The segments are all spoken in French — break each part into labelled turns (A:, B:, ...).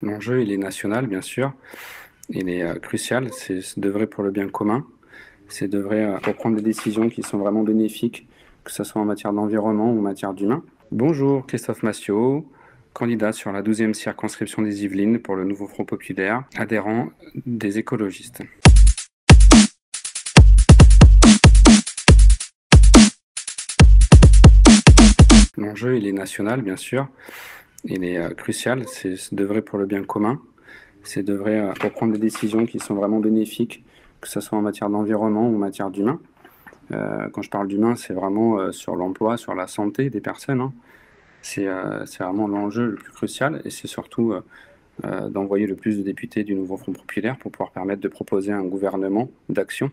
A: L'enjeu, il est national, bien sûr. Il est crucial. C'est d'œuvrer pour le bien commun. C'est d'œuvrer pour prendre des décisions qui sont vraiment bénéfiques, que ce soit en matière d'environnement ou en matière d'humain. Bonjour, Christophe Massiot, candidat sur la 12e circonscription des Yvelines pour le nouveau Front populaire, adhérent des écologistes. L'enjeu, il est national, bien sûr. Il est crucial. C'est d'œuvrer pour le bien commun. C'est d'œuvrer pour prendre des décisions qui sont vraiment bénéfiques, que ce soit en matière d'environnement ou en matière d'humain. Quand je parle d'humain, c'est vraiment sur l'emploi, sur la santé des personnes, hein. C'est vraiment l'enjeu le plus crucial, et c'est surtout d'envoyer le plus de députés du nouveau Front populaire pour pouvoir permettre de proposer un gouvernement d'action.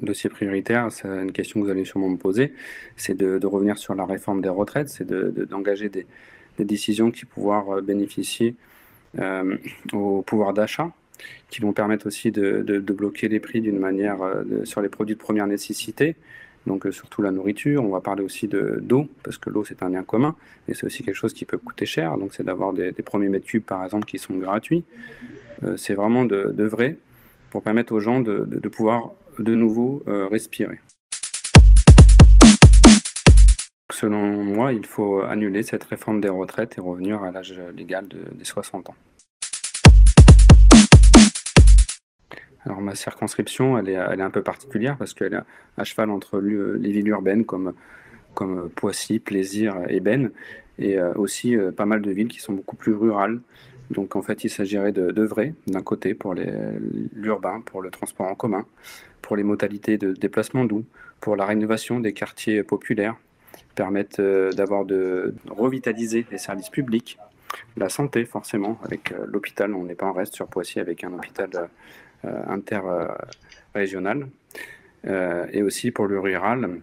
A: Dossier prioritaire, c'est une question que vous allez sûrement me poser, c'est de revenir sur la réforme des retraites, c'est d'engager des décisions qui vont pouvoir bénéficier au pouvoir d'achat, qui vont permettre aussi de bloquer les prix d'une manière sur les produits de première nécessité, donc surtout la nourriture. On va parler aussi d'eau, parce que l'eau c'est un bien commun, et c'est aussi quelque chose qui peut coûter cher, donc c'est d'avoir des premiers mètres cubes par exemple qui sont gratuits. C'est vraiment d'œuvrer pour permettre aux gens de pouvoir de nouveau respirer. Selon moi, il faut annuler cette réforme des retraites et revenir à l'âge légal des 60 ans. Alors ma circonscription, elle est un peu particulière parce qu'elle est à cheval entre les villes urbaines comme Poissy, Plaisir et Benne, et aussi pas mal de villes qui sont beaucoup plus rurales. Donc en fait, il s'agirait d'œuvrer d'un côté pour l'urbain, pour le transport en commun, pour les modalités de déplacement doux, pour la rénovation des quartiers populaires, permettre de revitaliser les services publics, la santé forcément, avec l'hôpital. On n'est pas en reste sur Poissy avec un hôpital interrégional, et aussi pour le rural.